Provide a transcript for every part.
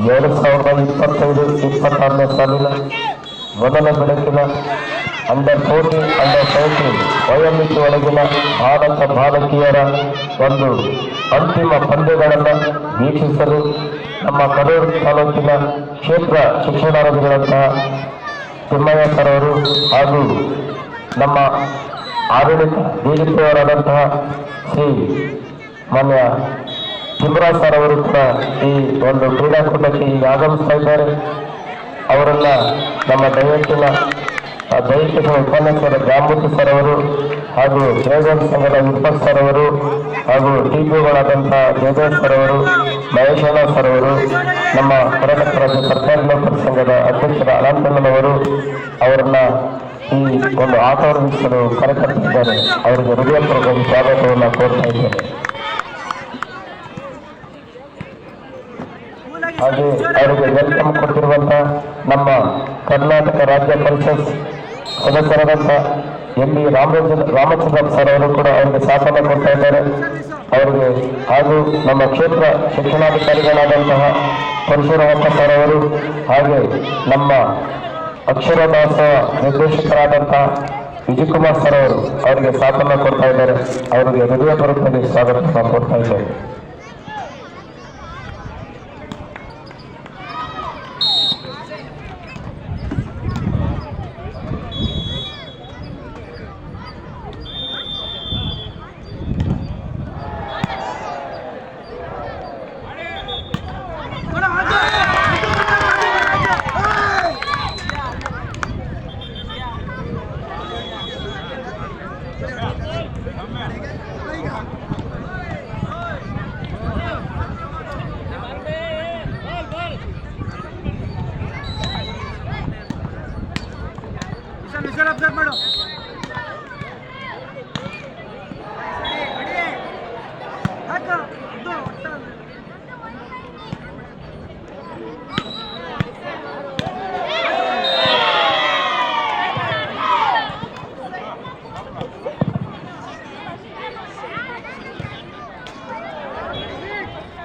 2025-26ನೇ ಸಾಲಿನ ಮೊದಲ ಬೆಳಕಿನ ಅಂಡರ್ 14 ಅಂಡರ್ 17 ವಯೋಮಿತಿ ಒಳಗಿನ ಭಾರತ ಬಾಲಕಿಯರ ಒಂದು ಅಂತಿಮ ಪಂದ್ಯಗಳನ್ನು ವೀಕ್ಷಿಸಲು ನಮ್ಮ ಕಡೂರು ತಾಲೂಕಿನ ಕ್ಷೇತ್ರ ಶಿಕ್ಷಣಾಧಿಕಾರಿಗಳಂತಹ ತಿಮ್ಮಯ್ಯ ಸರ್ ಅವರು ಹಾಗೂ ನಮ್ಮ ಆಡಳಿತ ಡಿಜಿಪಿಯವರಾದಂತಹ ಶ್ರೀ ಮಾನ್ಯ ತಿಮ್ಮರಾಜ್ ಸರ್ ಅವರು ಕೂಡ ಈ ಒಂದು ಕ್ರೀಡಾಕೂಟಕ್ಕೆ ಈಗ ಆಗಮಿಸ್ತಾ ಇದ್ದಾರೆ. ಅವರೆಲ್ಲ ನಮ್ಮ ದೈಹಿಕ ಉಪನ್ಯಾಸಕರ ಗ್ರಾಮೂರ್ತಿ ಸರ್ ಅವರು ಹಾಗೂ ಡ್ರೈವರ್ ಸಂಘದ ವಿಪಕ್ಷ ಸರ್ ಅವರು ಹಾಗೂ ಟಿಪಿಗಳಾದಂತಹ ಜಯದೇವ್ ಸರ್ ಅವರು, ಮಹೇಶಣ್ಣ ಸರ್ ಅವರು, ನಮ್ಮ ಕರ್ನಾಟಕ ರಾಜ್ಯ ಸರ್ಕಾರಿ ನೌಕರ ಸಂಘದ ಅಧ್ಯಕ್ಷರ ಅನಂತಣ್ಣನವರು ಅವರನ್ನ ಈ ಒಂದು ಆಟವನ್ನು ವೀಕ್ಷಿಸಲು ಕರೆತರುತ್ತಿದ್ದಾರೆ. ಅವರಿಗೆ ಹೃದಯಪೂರ್ವಕ ಸ್ವಾಗತವನ್ನು ಕೋರ್ತಾ ಇದ್ದೇನೆ. ಹಾಗೆ ಅವರಿಗೆ ವೆಲ್ಕಮ್ ಕೊಟ್ಟಿರುವಂತಹ ನಮ್ಮ ಕರ್ನಾಟಕ ರಾಜ್ಯ ಪರಿಷತ್ ಸದಸ್ಯರಾದಂಥ ಎಲ್ಲಿ ರಾಮಚಂದ್ರ ಸರ್ ಅವರು ಕೂಡ ಅವರಿಗೆ ಸಾಥನ್ನು ಕೊಡ್ತಾ ಇದ್ದಾರೆ. ಅವರಿಗೆ ಹಾಗೂ ನಮ್ಮ ಕ್ಷೇತ್ರ ಶಿಕ್ಷಣಾಧಿಕಾರಿಗಳಾದಂತಹ ಪರಶುರಾಮಪ್ಪ ಸರ್ ಅವರು ಹಾಗೆ ನಮ್ಮ ಅಕ್ಷರದಾಸ ನಿರ್ದೇಶಕರಾದಂತಹ ವಿಜಯಕುಮಾರ್ ಸರ್ ಅವರು ಅವರಿಗೆ ಸಾಥನ್ನು ಕೊಡ್ತಾ ಇದ್ದಾರೆ. ಅವರಿಗೆ ಹೃದಯಪೂರ್ವಕವಾಗಿ ಸ್ವಾಗತವನ್ನು ಕೊಡ್ತಾ ಇದ್ದಾರೆ.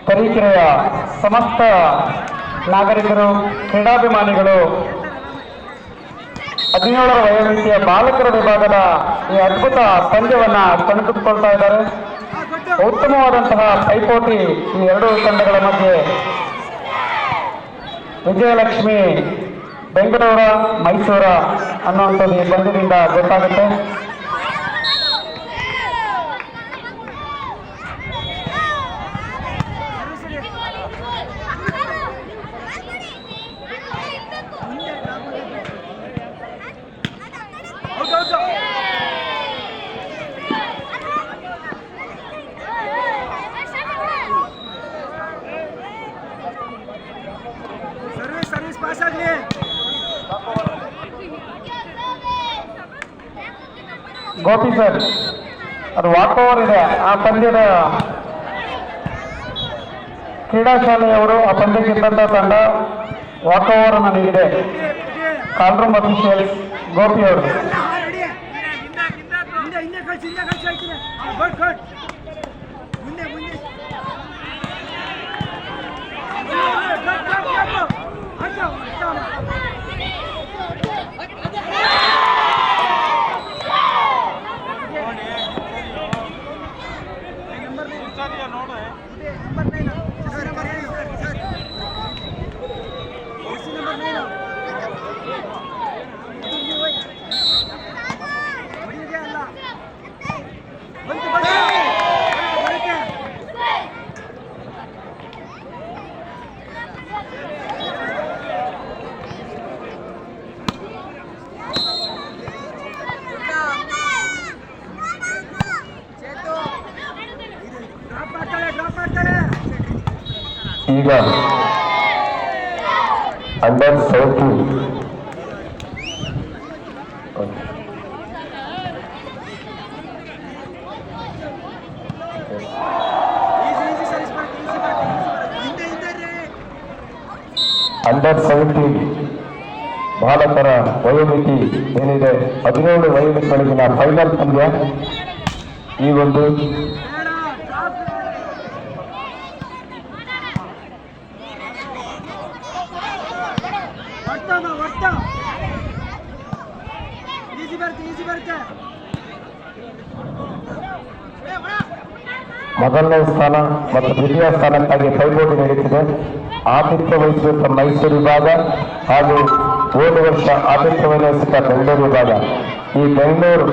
ತರೀಕೆರೆಯ ಸಮಸ್ತ ನಾಗರಿಕರು, ಕ್ರೀಡಾಭಿಮಾನಿಗಳು 17ರ ವಯೋಮಿತಿಯ ಬಾಲಕರ ವಿಭಾಗದ ಈ ಅದ್ಭುತ ಪಂದ್ಯವನ್ನು ಕಣ್ತುಕೊಳ್ತಾ ಇದ್ದಾರೆ. ಉತ್ತಮವಾದಂತಹ ಪೈಪೋಟಿ ಈ ಎರಡೂ ತಂಡಗಳ ಮಧ್ಯೆ. ವಿಜಯಲಕ್ಷ್ಮಿ ಬೆಂಗಳೂರ ಮೈಸೂರ ಅನ್ನುವಂಥದ್ದು ಈ ಪಂದ್ಯದಿಂದ ಗೊತ್ತಾಗುತ್ತೆ. ಗೋಪಿ ಸರ್, ಅದು ವಾಕ್ ಓವರ್ ಇದೆ. ಆ ಪಂದ್ಯದ ಕ್ರೀಡಾ ಶಾಲೆಯವರು ಆ ಪಂದ್ಯಕ್ಕೆ ತಂದ ತಂಡ ವಾಕ್ ಓವರ್ ಅನ್ನು ನೀಡಿದೆ. ಕಾಲ್ರೂಮ್ ಅಫಿಷಿಯಲ್ ಗೋಪಿ ಅವರು. ಈಗ ಅಂಡರ್ 17 ಬಾಲಕರ ವಯೋಮಿತಿ ಏನಿದೆ 17 ವಯೋಮಿತಿಯೊಳಗಿನ ಫೈನಲ್ ಪಂದ್ಯ ಈ ಒಂದು ಮೊದಲನೇ ಸ್ಥಾನ ಮತ್ತು ದ್ವಿತೀಯ ಸ್ಥಾನಕ್ಕಾಗಿ ಪೈಪೋಟಿ ನಡೆಯುತ್ತಿದೆ. ಆತಿಥ್ಯ ವಹಿಸಿದ ಮೈಸೂರು ವಿಭಾಗ ಹಾಗೂ ಹೋದ ವರ್ಷ ಆತಿಥ್ಯ ವಹಿಸಿದ ಬೆಂಗಳೂರು ವಿಭಾಗ. ಈ ಬೆಂಗಳೂರು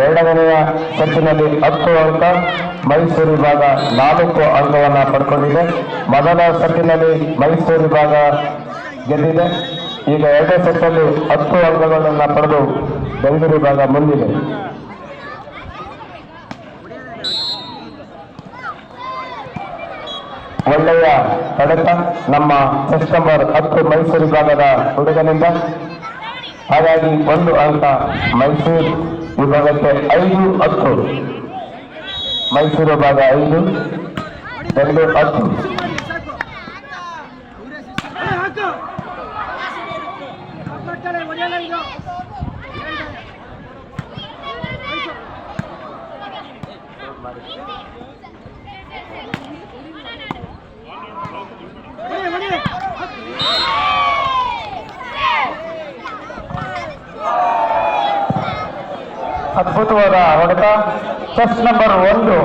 ಎರಡನೆಯ ಸೆಟ್ಟಿನಲ್ಲಿ 10 ಅಂಕ, ಮೈಸೂರು ವಿಭಾಗ 4 ಅಂಕವನ್ನು ಪಡ್ಕೊಂಡಿದೆ. ಮೊದಲ ಸೆಟ್ಟಿನಲ್ಲಿ ಮೈಸೂರು ವಿಭಾಗ ಗೆದ್ದಿದೆ. ಈಗ ಎರಡನೇ ಸೆಟ್ಟಲ್ಲಿ 10 ಅಂಕಗಳನ್ನು ಪಡೆದು ಬೆಂಗಳೂರು ವಿಭಾಗ ಮುಂದಿದೆ. ಒಳ್ಳೆಯ ಕಡತ ನಮ್ಮ ಟೆಸ್ಟ್ ನಂಬರ್ 10 ಮೈಸೂರು ವಿಭಾಗದ ಹುಡುಗನಿಂದ. ಹಾಗಾಗಿ 1 ಅಂಕ ಮೈಸೂರು ವಿಭಾಗಕ್ಕೆ 5-10. ಮೈಸೂರು ವಿಭಾಗ 5, ಬೆಂಗಳೂರು 10. ಅದ್ಭುತವಾದ ಹೊಡೆತ. ಟೆಸ್ಟ್ ನಂಬರ್ 1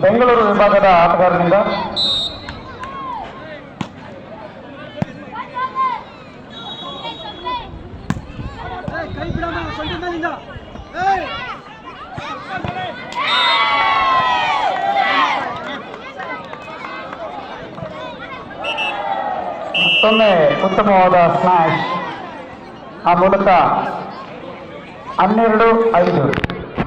ಬೆಂಗಳೂರು ವಿಭಾಗದ ಆಟಗಾರನಿಂದ. ಮತ್ತೊಮ್ಮೆ ಉತ್ತಮವಾದ ಸ್ಮ್ಯಾಶ್. ಆ ಮೂಲಕ 12-5.